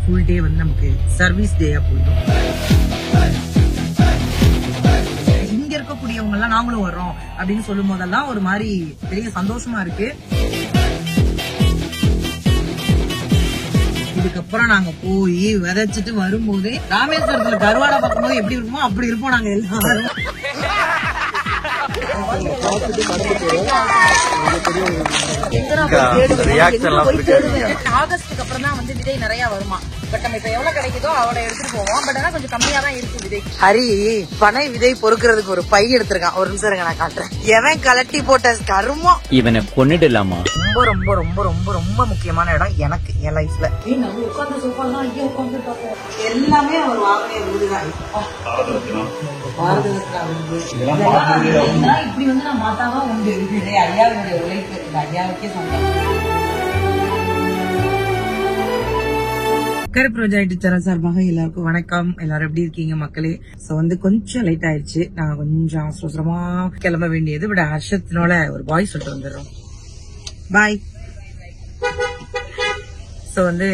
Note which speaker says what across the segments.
Speaker 1: Full day வந்து நமக்கு service டேயா போயிடும். இங்க இருக்கக்கூடியவங்க எல்லாம் நாங்களும் வர்றோம் அப்படின்னு சொல்லும் போதெல்லாம் ஒரு மாதிரி பெரிய சந்தோஷமா இருக்கு. இதுக்கப்புறம் நாங்க போய் விதைச்சிட்டு வரும்போது ராமேஸ்வரத்துல கருவாடை பார்க்கும்போது எப்படி இருக்குமோ அப்படி இருப்போம் நாங்க எல்லாரும். ஆகஸ்டுக்கு அப்புறம் தான் வந்து விதை நிறைய வருமா. பட் நம்ம இப்ப எவ்வளவு கிடைக்குதோ அவளை எடுத்துட்டு போவோம். பட் ஆனா கொஞ்சம் கம்மியா தான் இருக்கு விதை. ஹரி பனை விதை பொறுக்கிறதுக்கு ஒரு பை எடுத்திருக்கான். ஒரு நிமிஷம் இருங்க நான் காட்டுறேன். எவன் கலட்டி போட்ட கருமம் இவனை கொன்னிடலாமா. ரொம்ப ரொம்ப ரொம்ப ரொம்ப ரொம்ப முக்கியமான இடம் எனக்கு என் லைஃப்ல. உட்கார்ந்து சோஃபாலாம் ஐயா உட்கார்ந்து பார்ப்போம். எல்லாமே அவர் வாங்கின விருதுதான். இப்படி வந்து நான் மாத்தாதான் உண்டு. ஐயாவுடைய உழைப்பு ஐயாவுக்கே சொந்தம். கருப்பு ரோஜா யூடியூப் சேனல் சார்பாக எல்லாருக்கும் வணக்கம். எல்லாரும் எப்படி இருக்கீங்க மக்களே? சோ வந்து கொஞ்சம் லேட் ஆயிடுச்சு. நான் கொஞ்சம் அவசரமா கிளம்ப வேண்டியது. பட் ஹர்ஷத்தினோட ஒரு பாய் சொல்லிட்டு வந்துடுறோம். பாய். சோ வந்து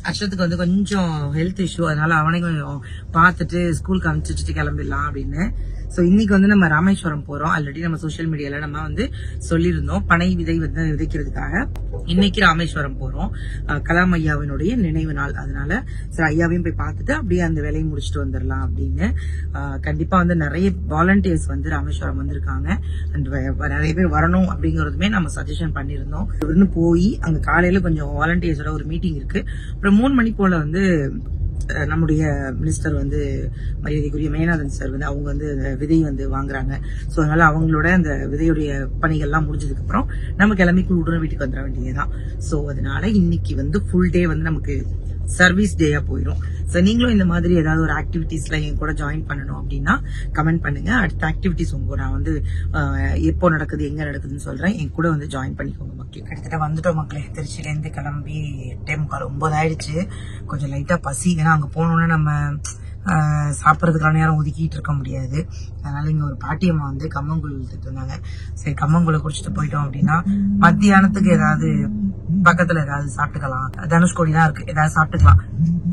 Speaker 1: ஹர்ஷத்துக்கு வந்து கொஞ்சம் ஹெல்த் இஷ்யூ, அதனால அவனை கொஞ்சம் பாத்துட்டு ஸ்கூலுக்கு அனுப்பிச்சிட்டு கிளம்பிடலாம் அப்படின்னு. சோ இன்னைக்கு வந்து நம்ம ராமேஸ்வரம் போறோம். ஆல்ரெடி நம்ம சோசியல் மீடியால நம்ம வந்து சொல்லியிருந்தோம் பனை விதை வந்து விதைக்கிறதுக்காக. இன்னைக்கு ராமேஸ்வரம் போறோம். கலாம் ஐயாவினுடைய நினைவு நாள். அதனால சரி ஐயாவையும் போய் பார்த்துட்டு அப்படியே அந்த வேலையை முடிச்சுட்டு வந்துடலாம் அப்படின்னு. கண்டிப்பா வந்து நிறைய வாலண்டியர்ஸ் வந்து ராமேஸ்வரம் வந்திருக்காங்க. அண்ட் நிறைய பேர் வரணும் அப்படிங்கறதுமே நம்ம சஜஷன் பண்ணிருந்தோம். இவருன்னு போய் அங்க காலையில கொஞ்சம் வாலண்டியர்ஸோட ஒரு மீட்டிங் இருக்கு. அப்புறம் 3 மணி போல வந்து நம்முடைய மினிஸ்டர் வந்து மரியாதைக்குரிய மேனாதன் சார் வந்து அவங்க வந்து விதை வந்து வாங்குறாங்க. சோ அதனால அவங்களோட அந்த விதையுடைய பணிகள் எல்லாம் முடிஞ்சதுக்கு அப்புறம் நம்ம கிளம்பி உடனே வீட்டுக்கு வந்துட வேண்டியதுதான். சோ அதனால இன்னைக்கு வந்து ஃபுல் டே வந்து நமக்கு சர்வீஸ் டேயா போயிடும். சோ நீங்களும் இந்த மாதிரி ஏதாவது ஒரு ஆக்டிவிட்டிஸ்ல என் கூட ஜாயின் பண்ணணும் அப்படின்னா கமெண்ட் பண்ணுங்க. அடுத்த ஆக்டிவிட்டிஸ் உங்க நான் வந்து எப்போ நடக்குது எங்க நடக்குதுன்னு சொல்றேன். என் கூட வந்து ஜாயின் பண்ணிக்கோங்க மக்களே. கிட்டத்தட்ட வந்துட்டோம் மக்களே. திருச்சியில இருந்து கிளம்பி 8:45 ஆயிடுச்சு. கொஞ்சம் லைட்டா பசி. ஏன்னா அங்க போனோம்னா நம்ம சாப்பிடறதுக்கான நேரம் ஒதுக்கிட்டு இருக்க முடியாது. அதனால இங்க ஒரு பாட்டியம்மா வந்து கம்மங்கூழ் எடுத்துட்டு இருந்தாங்க. சரி கம்மங்கூழ குடிச்சிட்டு போயிட்டோம் அப்படின்னா மத்தியானத்துக்கு ஏதாவது பக்கத்துல ஏதாவது சாப்பிட்டுக்கலாம். தனுஷ்கோடி தான் இருக்கு, ஏதாவது சாப்பிட்டுக்கலாம்.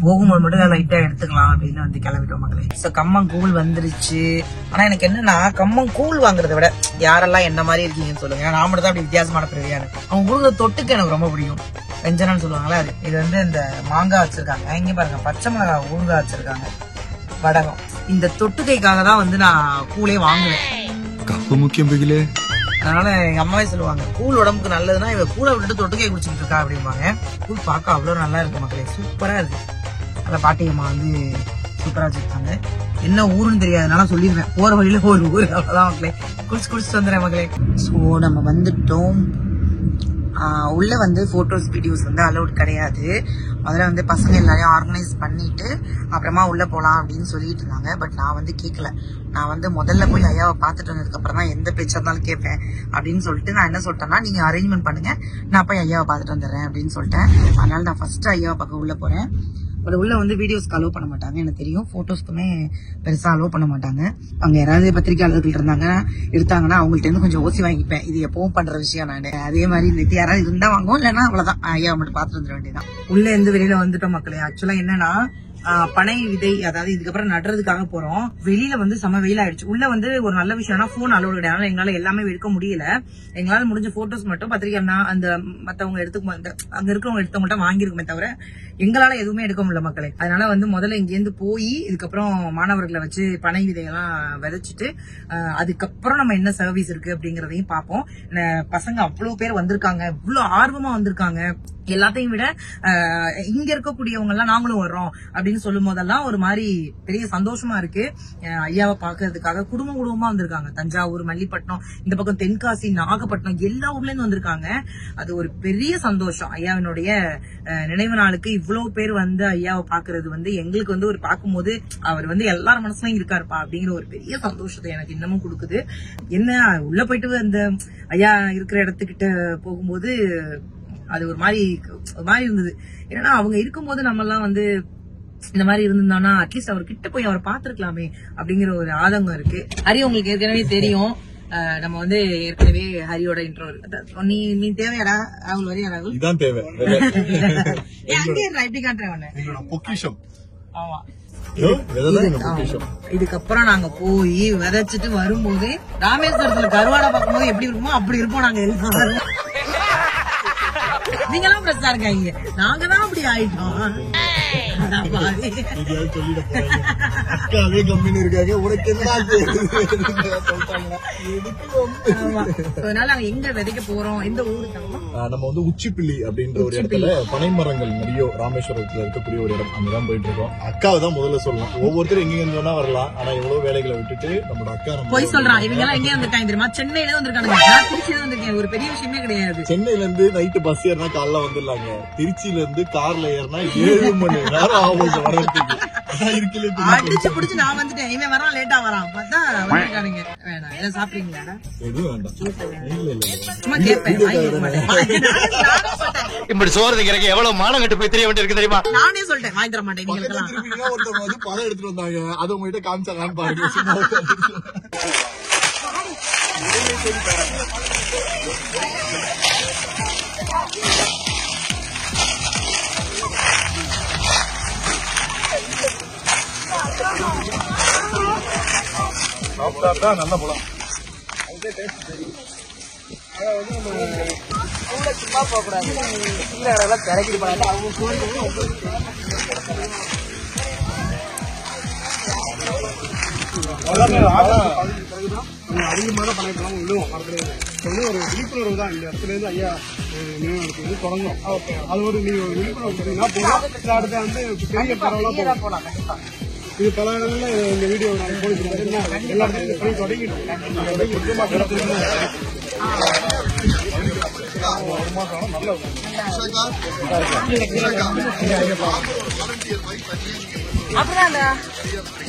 Speaker 1: போகும்போது மட்டும் லைட்டா எடுத்துக்கலாம் அப்படின்னு வந்து கிளம்பிட்டோம் மக்களே. சோ கம்மங்கூழ் வந்துருச்சு. ஆனா எனக்கு என்னன்னா கம்மங்கூழ் வாங்குறத விட யாரெல்லாம் என்ன மாதிரி இருக்கீங்கன்னு சொல்லுங்க. நான் மட்டும் தான் அப்படி வித்தியாசமான பிரிவியான. அவங்க கொடுக்குற தொட்டுக்கு எனக்கு ரொம்ப பிடிக்கும். வெஞ்சனான்னு சொல்லுவாங்களா அது. இது வந்து இந்த மாங்காய் வச்சிருக்காங்க. இங்க பாருங்க பச்சை மிளகாய் ஊறுகாய் வச்சிருக்காங்க. வடகம். இந்த தொட்டுக்கைக்காக தான் வந்து நான் கூழே வாங்குவேன். முக்கியம். அதனால எங்க அம்மாவே சொல்லுவாங்க கூழ் உடம்புக்கு நல்லதுன்னா இவ கூழை விட்டுட்டு தொட்டுக்கை குடிச்சிட்டு இருக்கா அப்படிம்பாங்க. கூழ் பார்க்க அவ்வளவு நல்லா இருக்கு மக்களே. சூப்பரா இருக்கு. அந்த பாட்டியம்மா வந்து சூப்பரா வச்சிருக்காங்க. என்ன ஊருன்னு தெரியாதனால சொல்லிடுவேன். போற வழியில ஒரு ஊரு அவ்வளவுதான் மக்களே. குடிச்சிட்டு வந்துடுறேன் மக்களே. சோ நம்ம வந்துட்டோம். உள்ள வந்து போட்டோஸ் வீடியோஸ் வந்து அலௌட் கிடையாது. முதல்ல வந்து பசங்க எல்லாரையும் ஆர்கனைஸ் பண்ணிட்டு அப்புறமா உள்ள போலாம் அப்படின்னு சொல்லிட்டு இருந்தாங்க. பட் நான் வந்து கேட்கல. நான் வந்து முதல்ல போய் ஐயாவை பார்த்துட்டு வந்ததுக்கு அப்புறம் தான் எந்த பேச்சா இருந்தாலும் கேட்பேன் அப்படின்னு சொல்லிட்டு நான் என்ன சொல்லிட்டேன்னா நீங்க அரேஞ்ச்மெண்ட் பண்ணுங்க, நான் போய் ஐயாவை பார்த்துட்டு வந்துடுறேன் அப்படின்னு சொல்லிட்டேன். அதனால நான் ஃபர்ஸ்ட் ஐயாவை பார்க்க உள்ள போறேன். பட் உள்ள வந்து வீடியோஸ்க்கு அலோவ் பண்ண மாட்டாங்க எனக்கு தெரியும். போட்டோஸ்க்குமே பெருசா அலோவ் பண்ண மாட்டாங்க. அங்க யாராவது பத்திரிகையாளர்கள் இருந்தாங்க எடுத்தாங்கன்னா அவங்கள்ட்ட இருந்து கொஞ்சம் ஓசி வாங்கிப்பேன். இது எப்பவும் பண்ற விஷயம். நான் அதே மாதிரி இந்த யாராவது இருந்தா வாங்குவோம், இல்லைன்னா அவ்வளவுதான் ஐயாவை மட்டும் பார்த்துட்டு வந்துட வேண்டியதான். உள்ள இருந்து வெளியில வந்துட்டோம் மக்களே. ஆக்சுவலா என்னன்னா பனை விதை அதாவது இதுக்கப்புறம் நடுறதுக்காக போறோம். வெளியில வந்து செம வெயில் ஆயிடுச்சு. உள்ள வந்து ஒரு நல்ல விஷயம்னா போன் அலோடு கிடையாது. எங்களால எல்லாமே எடுக்க முடியல. எங்களால முடிஞ்ச போட்டோஸ் மட்டும் பத்திரிகைனா அந்த மத்தவங்க அங்க இருக்கிறவங்க எடுத்தவங்கள்ட்ட வாங்கிருக்குமே தவிர எங்களால எதுவுமே எடுக்க முடியல மக்களே. அதனால வந்து முதல்ல இங்க இருந்து போய் இதுக்கப்புறம் மாணவர்களை வச்சு பனை விதையெல்லாம் விதைச்சிட்டு அதுக்கப்புறம் நம்ம என்ன சர்வீஸ் இருக்கு அப்படிங்கறதையும் பார்ப்போம். பசங்க அவ்வளவு பேர் வந்திருக்காங்க, இவ்வளவு ஆர்வமா வந்திருக்காங்க. எல்லாத்தையும் விட இங்க இருக்கக்கூடியவங்க எல்லாம் நாங்களும் வர்றோம் அப்படின்னு சொல்லும் போதெல்லாம் ஒரு மாதிரி பெரிய சந்தோஷமா இருக்கு. ஐயாவை பாக்குறதுக்காக குடும்பமா வந்திருக்காங்க. தஞ்சாவூர், மல்லிப்பட்டினம், இந்த பக்கம் தென்காசி, நாகப்பட்டினம் எல்லா ஊர்ல இருந்து வந்திருக்காங்க. அது ஒரு பெரிய சந்தோஷம். ஐயாவினுடைய நினைவு நாளுக்கு இவ்வளவு பேர் வந்து ஐயாவை பாக்குறது வந்து எங்களுக்கு வந்து ஒரு பார்க்கும்போது அவர் வந்து எல்லாரும் மனசுலயும் இருக்காருப்பா அப்படிங்கிற ஒரு பெரிய சந்தோஷத்தை எனக்கு இன்னமும் கொடுக்குது. என்ன உள்ள போயிட்டு அந்த ஐயா இருக்கிற இடத்துக்கிட்ட போகும்போது அது ஒரு மாதிரி இருந்தது. ஏன்னா அவங்க இருக்கும்போது நம்ம எல்லாம் வந்து இந்த மாதிரி இருந்திருந்தோம்னா அட்லீஸ்ட் அவர் கிட்ட போய் அவரை பாத்துருக்கலாமே அப்படிங்கிற ஒரு ஆதங்கம் இருக்கு. ஹரி உங்களுக்கு ஏற்கனவே தெரியும் நம்ம வந்து ஏற்கனவே ஹரியோட இன்ட்ரோ நீ தேவையாடா ராகுல் வரியா ராகுல்
Speaker 2: இதான் தேவை
Speaker 1: எப்படி காட்டுறேன்
Speaker 2: பொக்கிஷம்.
Speaker 1: ஆமா
Speaker 2: பொக்கிஷம்.
Speaker 1: இதுக்கப்புறம் நாங்க போய் விதைச்சிட்டு வரும்போது ராமேஸ்வரத்துல கருவாடை பார்க்கும்போது எப்படி இருப்போமோ அப்படி இருப்போம் நாங்க எல்லாரும். நீங்களாம் பிரச்சனை இருக்காங்க, நாங்க தான் அப்படி ஆயிட்டோம்.
Speaker 2: அக்காவே கம்மின்னு இருக்காங்க, உனக்கு என்ன
Speaker 1: அதனால நாங்க எங்க விதைக்க போறோம், எந்த ஊருக்கு
Speaker 2: நம்ம வந்து உச்சிப்பிள்ளி அப்படின்ற ஒரு இடத்துல பனை மரங்கள் நிறைய ராமேஸ்வரத்துல இருக்கக்கூடிய ஒரு இடம், அங்கதான் போயிட்டு இருக்கோம். அக்காவை தான் முதல்ல சொல்லணும். ஒவ்வொருத்தரும் எங்க இருந்து வேணா வரலாம், ஆனா எவ்வளவு வேலைகளை விட்டுட்டு நம்மளோட அக்கா
Speaker 1: போய் சொல்றான். இவங்க எல்லாம் எங்க வந்திருக்காங்க தெரியுமா? சென்னையில வந்திருக்காங்க. திருச்சியில வந்திருக்கேன். ஒரு பெரிய விஷயமே கிடையாது.
Speaker 2: சென்னையில இருந்து நைட்டு பஸ் ஏறினா காலைல வந்துடலாங்க. திருச்சியில இருந்து கார்ல ஏறினா 7 மணி நேரம் ஆகும் வர்றதுக்கு.
Speaker 1: அடிச்சு புடிச்சு நான் வந்துட்டேன். இவன் வரான், லேட்டா வரான். பார்த்தா வந்திருக்கானுங்க. வேணாம், ஏதாவது சாப்பிடுறீங்களா?
Speaker 2: எதுவும் வேண்டாம்.
Speaker 1: சும்மா கேட்பேன்.
Speaker 3: இப்படி சோறு திங்கிறக்கு எவ்வளவு மானம் கட்டு போய் தெரிய வேண்டியிருக்கு தெரியுமா?
Speaker 1: நானே சொல்லிட்டேன், வாங்கி தர மாட்டேன்.
Speaker 2: ஒருத்தவங்க வந்து பழம் எடுத்துட்டு வந்தாங்க, அதை உங்ககிட்ட காமிச்சாங்கன்னு பாருங்க. சாப்பிட்டா நல்ல பழம்.
Speaker 1: சும்மா போக கூடாது, திறக்கிட்டு போறாங்க.
Speaker 4: அதிகமான பணம் விழுவோம் ஒரு விழிப்புணர்வு தான். இந்த இடத்துல இருந்து ஐயா நிறுவனத்துக்கு தொடங்கும். அது ஒரு நீங்க விழிப்புணர்வு அடுத்த வந்து பெரிய பரவலாம் போலாம். இது பல இடங்கள்ல இந்த வீடியோ நாங்கள் போயிட்டு எல்லா இடத்துலையும் பணி தொடங்கிடும். ஒரு மாசம் நல்ல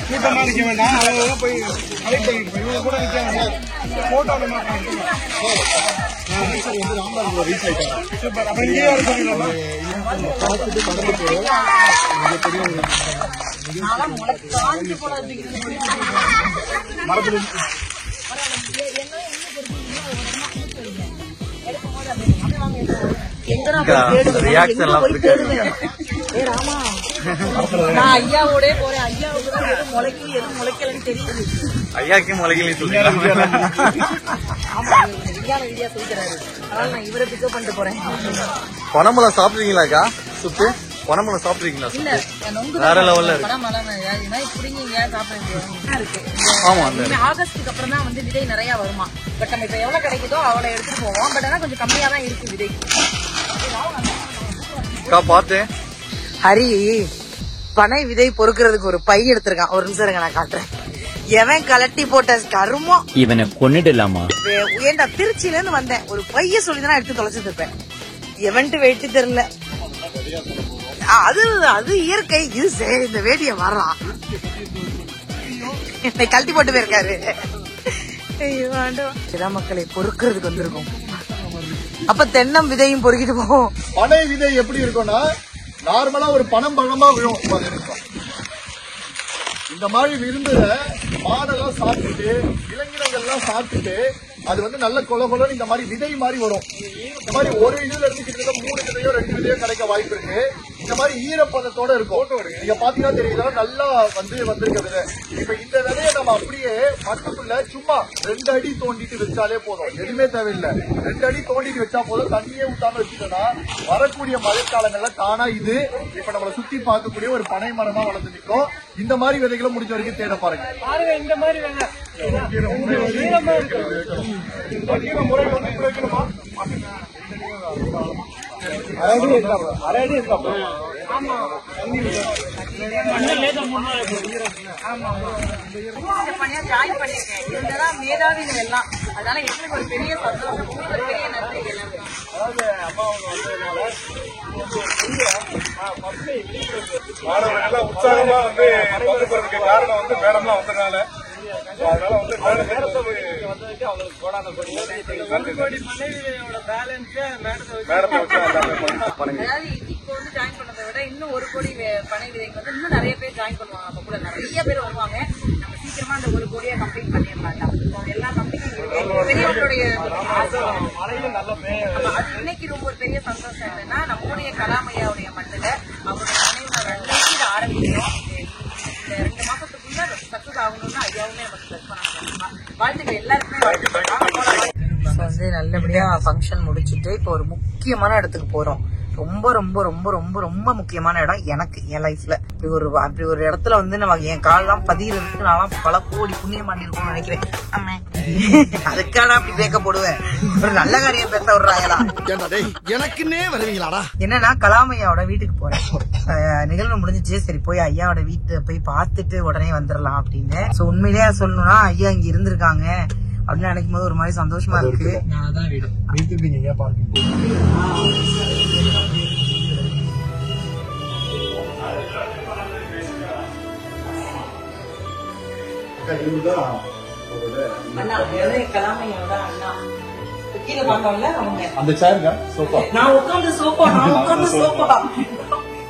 Speaker 4: கூட்டமா நிக்க வேண்டாம். அவங்க போய் கலெக்ட் பண்ணிட்டு இவங்க கூட நிக்க வேண்டாம். Photo super. அப்புறம் இங்கே வர சொல்லிடலாமா? மரத்துல
Speaker 1: ஐயாவோட போறேன். ஐயாவுக்கு எதுவும் முளைக்கல, எதுவும் முளைக்கலன்னு தெரியுது.
Speaker 3: ஐயாக்கே முளைக்கலன்னு சொல்லிடுறாங்க.
Speaker 1: ஐயா சொல்லிக்கிறாரு. அதனால நான் இவரை பிக்கப் பண்ணிட்டு போறேன்.
Speaker 3: பனமலம் சாப்பிடுறீங்களாக்கா? சுப்பு பனமலம் சாப்பிடுறீங்களா? வேற லெவல்ல இருக்கு. ஆமா,
Speaker 1: ஆகஸ்டுக்கு அப்புறம் தான் வந்து விதை நிறைய வருமா. பட் நம்ம இப்ப எவ்வளவு கிடைக்குதோ அவ்வளவு எடுத்துட்டு போவோம். பட் ஆனா கொஞ்சம் கம்மியா தான் இருக்கு விதை.
Speaker 3: பார்த்தேன்
Speaker 1: ஹரி பனை விதை பொறுக்கிறதுக்கு ஒரு பை எடுத்திருக்கான். ஒரு நிமிஷம் இருங்க, நான் காட்டுறேன். எவன் கலட்டி போட்ட கருமோ,
Speaker 3: இவனை கொன்னுடலாமா?
Speaker 1: ஏண்டா திருச்சியில இருந்து வந்தேன், ஒரு பைய சொல்லிதான் எடுத்து தொலைச்சிட்டு இருப்பேன். எவன்ட்டு வெட்டி தெரியல. அது இயற்கை. இது இந்த வேடிய வர்றான், என்னை கழட்டி போட்டு போயிருக்காரு. இதான் மக்களை பொறுக்கிறதுக்கு வந்திருக்கும். அப்ப தென்னம் விதையும் பொறுக்கிட்டு போவோம்.
Speaker 2: பனை விதை எப்படி இருக்கும்னா, நார்மலா ஒரு பணம் பழமா விழும். இந்த மாதிரி விருந்துல மாடெல்லாம் சாப்பிட்டுட்டு, இளைஞர்கள்லாம் சாப்பிட்டுட்டு, அது வந்து நல்ல கொல கொலன்னு இந்த மாதிரி விதை மாதிரி வரும். இந்த மாதிரி ஒரு இதுல இருந்து கிட்டத்தட்ட 3 விதையோ 2 விதையோ கிடைக்க வாய்ப்பு இருக்கு. இந்த மாதிரி ஈரப்பதத்தோட இருக்கும். நீங்க பாத்தீங்கன்னா தெரியுதா, நல்லா வந்திருக்க விதை. இப்ப இந்த விதையை நம்ம அப்படியே மண்ணுக்குள்ள சும்மா 2 அடி தோண்டிட்டு வச்சாலே போதும். எதுவுமே தேவையில்லை. 2 அடி தோண்டிட்டு வச்சா போதும். தண்ணியே ஊத்தாம வச்சுட்டோம்னா வரக்கூடிய மழைக்காலங்கள்ல தானா இது இப்ப நம்மளை சுத்தி பார்க்கக்கூடிய ஒரு பனை மரமா வளர்ந்து நிற்கும். இந்த மாதிரி விதைகளை முடிஞ்ச வரைக்கும் தேட பாருங்க.
Speaker 4: இந்த மாதிரி
Speaker 1: மேதாவிகள் எல்லாம், அதனால எங்களுக்கு ஒரு பெரிய சந்தோஷம், பெரிய நன்றி.
Speaker 4: மாணவர்கள் உற்சாகமா பங்கு பெறதுக்கு காரணம் மேடம்லாம் வந்ததுனால. அதனால
Speaker 1: ஜாயின் பண்ணதை விட இன்னும் 1 கோடி பனை விதைக்கு வந்து இன்னும் நிறைய பேர் ஜாயின் பண்ணுவாங்க. அப்ப கூட நிறைய பேர் வருவாங்க. நம்ம சீக்கிரமா அந்த 1 கோடியை கம்ப்ளீட் பண்ணிடலாம். எல்லா கம்பெனியும் பெரியவங்களுடைய இன்னைக்கு ரொம்ப ஒரு பெரிய சந்தோஷம் என்னன்னா நம்முடைய கலாம் ஐயாவுடைய மண்ணில அவருடைய நினைவு ஆரம்பிக்கிறோம். இந்த 2 மாசத்துக்குள்ள சக்சஸ் ஆகணும்னு ஐயாவுமே நமக்கு பிளஸ் பண்ணாங்க. வாழ்த்துக்கள் எல்லாருக்குமே வந்து நல்லபடியா ஃபங்க்ஷன் முடிச்சுட்டு இப்போ ஒரு முக்கியமான இடத்துக்கு போறோம். ரொம்ப ரொம்ப ரொம்ப ரொம்ப ரொம்ப முக்கியமான இடம் எனக்கு என் லைஃப்ல. அப்படி ஒரு இடத்துல வந்து நம்ம என் காலெல்லாம் பதிகிறதுக்கு நான் பல கோடி புண்ணியம் பண்ணிருக்கோம்னு நினைக்கிறேன். அதுக்கான அப்படி பேக்க போடுவேன். ஒரு நல்ல காரியம் பேச விடுறாங்களா
Speaker 2: எனக்குன்னே வருவீங்களாடா?
Speaker 1: என்னன்னா கலாம் ஐயாவோட வீட்டுக்கு போறேன். நிகழ்வு முடிஞ்சிச்சு, சரி போய் ஐயாவோட வீட்டு போய் பார்த்துட்டு உடனே வந்துடலாம் அப்படின்னு. சோ உண்மையிலேயே சொல்லணும்னா ஐயா இங்க இருந்திருக்காங்க அப்படின்னு நினைக்கும் போது ஒரு மாதிரி சந்தோஷமா இருக்கு.
Speaker 4: வீட்டுக்கு நீங்க பாருங்க.
Speaker 3: அந்த சேருக்கா சோஃபா
Speaker 1: நான் உட்காந்து சோஃபா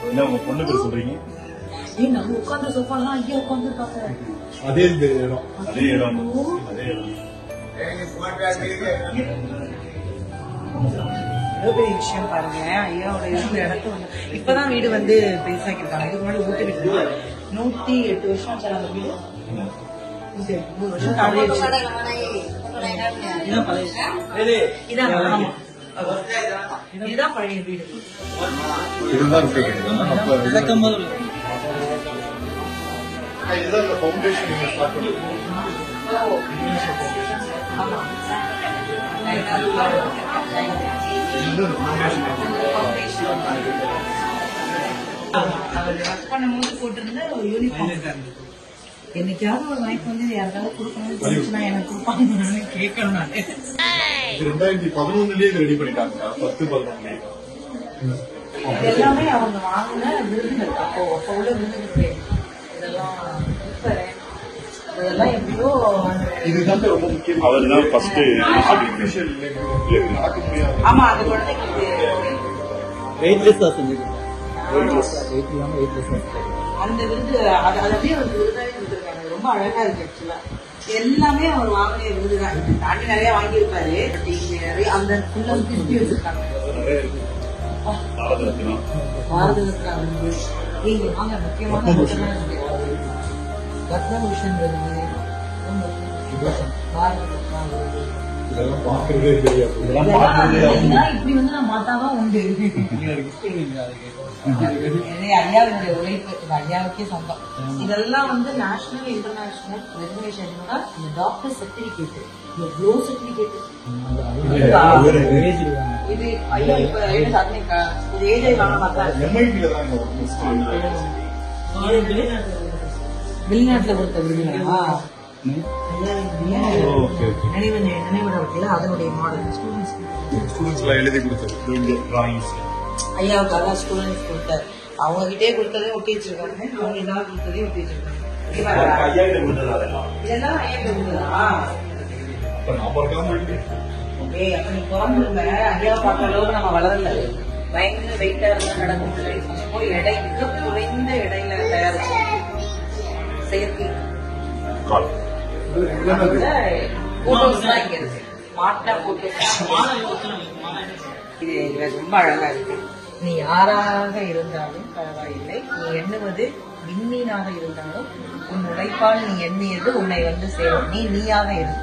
Speaker 3: என்ன உங்க பொண்ணு பேர் சொல்றீங்க?
Speaker 1: நம்ம உட்காந்து சோஃபாலாம் ஐயா உட்காந்து இருக்காங்க.
Speaker 3: அதே இடம் அதே இடம் அதே இடம்.
Speaker 1: எவ்வளவு பெரிய விஷயம் பாருங்க. ஐயாவோட இருந்த இடத்த வந்து இப்பதான் வீடு வந்து பெருசாக்கிருக்காங்க. இதுக்கு முன்னாடி ஊட்டு வீடு 108 வருஷம் ஆச்சு அந்த வீடு. 108 வருஷம் இதுதான் பழைய வீடு.
Speaker 2: இதுதான் ஃபவுண்டேஷன் நீங்க ஸ்டார்ட் பண்ணுங்க.
Speaker 1: பண்ணும்போது போட்டிருந்த ஒரு யூனிஃபார்ம் என்னைக்காவது ஒரு வாய்ப்பு வந்து யாருக்காவது கொடுக்கணும்னு எனக்கு கொடுப்பாங்க கேட்கணும். நான்
Speaker 2: 2011லயே ரெடி பண்ணிட்டாங்க. 10-11
Speaker 1: எல்லாமே அவங்க வாங்கின விருதுகள். அப்போ உள்ள விருதுகள் இதெல்லாம் இதெல்லாம் எப்படியோ
Speaker 2: இதுதான் ரொம்ப முக்கியம்.
Speaker 3: அவர்தான் ஃபர்ஸ்ட்
Speaker 2: ஆர்டிஃபிஷியல் நடக்க முடியாது.
Speaker 1: ஆமா அது குழந்தைங்களுக்கு
Speaker 3: வெயிட்லெஸ்ஸா செஞ்சிருக்காங்க.
Speaker 1: அந்த விருது அது அப்படியே ஒரு விருதாவே கொடுத்துருக்காங்க. ரொம்ப அழகா இருக்கு. ஆக்சுவலா எல்லாமே அவர் வாங்கின விருதுதான். தாண்டி நிறைய வாங்கியிருக்காரு. அந்த ஃபுல்லா திருப்பி வச்சிருக்காங்க. பாரத ரத்னா விருது நீங்க வாங்க. முக்கியமான ரத்னபூஷன் விருது, பாரத ரத்னா விருது
Speaker 2: இதெல்லாம் பாக்குறதே தெரியாது.
Speaker 1: இப்படி வந்து நான் மாத்தாதான் உண்டு. ஐயாவுடைய உழைப்பு ஐயாவுக்கே சொந்தம். இதெல்லாம் வந்து நேஷனல் இன்டர்நேஷனல் ரெகுலேஷன். இந்த டாக்டர் சர்டிபிகேட், இந்த க்ளோ சர்டிபிகேட். இது ஐயா இப்ப இது ஏஜை வாங்க மாட்டாங்க.
Speaker 2: MIT-ல தான்
Speaker 1: வெளிநாட்டுல கொடுத்த விருதுங்களா? நினைவிடத்தில் அதனுடைய மாடல்
Speaker 3: ஸ்டூடெண்ட்ஸ் எழுதி கொடுத்தது டிராயிங்ஸ்
Speaker 1: ஐயாவுக்கு அதான் ஸ்டூடெண்ட்ஸ் கொடுத்தாரு. அவங்க கிட்டே கொடுத்ததே ஒட்டி வச்சிருக்காங்க. அவங்க ஏதாவது கொடுத்ததே ஒட்டி வச்சிருக்காங்க. இதெல்லாம் ஐயா கொடுத்ததா? அப்ப நீ பிறந்துருந்த ஐயா பார்த்த அளவுக்கு நம்ம வளரல. பயங்கர வெயிட்டா இருந்தா நடக்கும். எடை மிக குறைந்த இடையில தயாரிச்சு செயற்கை இது ரொம்ப அழகா இருக்கு. நீ யாராக இருந்தாலும் பரவாயில்லை, நீ எண்ணுவது விண்மீனாக இருந்தாலும் உன் உழைப்பால் நீ எண்ணியது உன்னை வந்து சேரும். நீ நீயாக இரு.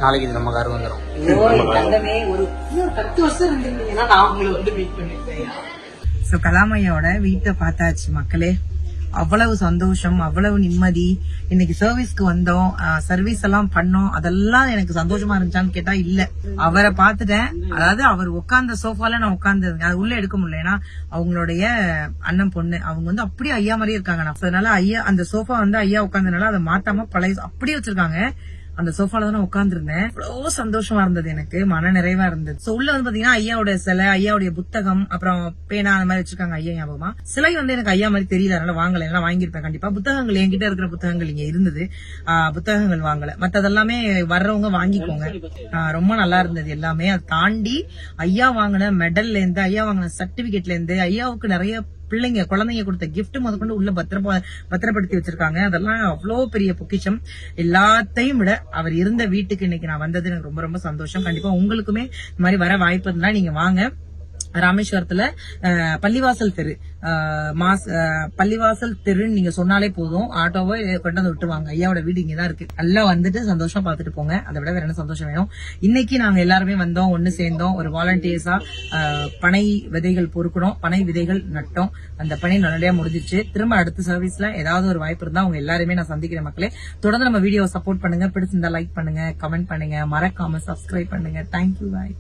Speaker 3: நாளைக்கு இது நம்ம கார் வந்துடும்.
Speaker 1: தங்கமே ஒரு 10 வருஷம் இருந்தீங்கன்னா நான் உங்களை வந்து மீட் பண்ணிருப்பேன். கலாம் ஐயாவோட வீட்டை பார்த்தாச்சு மக்களே. அவ்வளவு சந்தோஷம், அவ்வளவு நிம்மதி. இன்னைக்கு சர்வீஸ்க்கு வந்தோம், சர்வீஸ் எல்லாம் பண்ணோம். அதெல்லாம் எனக்கு சந்தோஷமா இருந்துச்சான்னு கேட்டா இல்ல. அவரை பார்த்துட்டேன். அதாவது அவர் உட்கார்ந்த சோஃபால நான் உட்கார்ந்து அது உள்ள எடுக்க முடியல. ஏன்னா அவங்களுடைய அண்ணன் பொண்ணு அவங்க வந்து அப்படியே ஐயா மாதிரியே இருக்காங்க. அதனால ஐயா அந்த சோஃபா வந்து ஐயா உட்கார்ந்தனால அதை மாத்தாம பழைய அப்படியே வச்சிருக்காங்க. அந்த சோஃபால தான் உட்கார்ந்து இருந்தேன். அவ்வளவு சந்தோஷமா இருந்தது, எனக்கு மன நிறைவா இருந்தது. சோ உள்ள வந்து பாத்தீங்கன்னா ஐயாவுடைய சிலை, ஐயாவுடைய புத்தகம், அப்புறம் பேனா அந்த மாதிரி வச்சிருக்காங்க ஐயா ஞாபகமா. சிலை வந்து எனக்கு ஐயா மாதிரி தெரியல, அதனால வாங்கல. எல்லாம் வாங்கியிருப்பேன் கண்டிப்பா. புத்தகங்கள் என்கிட்ட இருக்கிற புத்தகங்கள் இங்க இருந்தது, புத்தகங்கள் வாங்கல. மத்ததெல்லாமே வர்றவங்க வாங்கிக்கோங்க. ரொம்ப நல்லா இருந்தது எல்லாமே. அதை தாண்டி ஐயா வாங்கின மெடல்ல இருந்து, ஐயா வாங்கின சர்டிபிகேட்ல இருந்து, ஐயாவுக்கு நிறைய பிள்ளைங்க குழந்தைங்க கொடுத்த கிஃப்ட் முதற்கொண்டு உள்ள பத்திரப்படுத்தி வச்சிருக்காங்க. அதெல்லாம் அவ்வளவு பெரிய பொக்கிஷம். எல்லாத்தையும் விட அவர் இருந்த வீட்டுக்கு இன்னைக்கு நான் வந்தது எனக்கு ரொம்ப ரொம்ப சந்தோஷம். கண்டிப்பா உங்களுக்குமே இந்த மாதிரி வர வாய்ப்பு இருந்தா நீங்க வாங்க. ராமேஸ்வரத்துல பள்ளிவாசல் தெரு பள்ளிவாசல் தெருன்னு நீங்க சொன்னாலே போதும், ஆட்டோவை கொண்டு வந்து விட்டுருவாங்க. ஐயாவோட வீடு இங்கதான் இருக்கு. நல்லா வந்துட்டு சந்தோஷமா பாத்துட்டு போங்க. அதை விட வேற என்ன சந்தோஷம் வேணும். இன்னைக்கு நாங்க எல்லாருமே வந்தோம், ஒண்ணு சேர்ந்தோம், ஒரு வாலண்டியர்ஸா பனை விதைகள் பொறுக்கணும், பனை விதைகள் நட்டோம். அந்த பணி நல்லபடியா முடிஞ்சிச்சு. திரும்ப அடுத்த சர்வீஸ்ல ஏதாவது ஒரு வாய்ப்பு இருந்தா அவங்க எல்லாருமே நான் சந்திக்கிறேன். மக்களே, தொடர்ந்து நம்ம வீடியோ சப்போர்ட் பண்ணுங்க. பிடிச்சிருந்தா லைக் பண்ணுங்க, கமெண்ட் பண்ணுங்க, மறக்காம சப்ஸ்கிரைப் பண்ணுங்க. Thank you bye.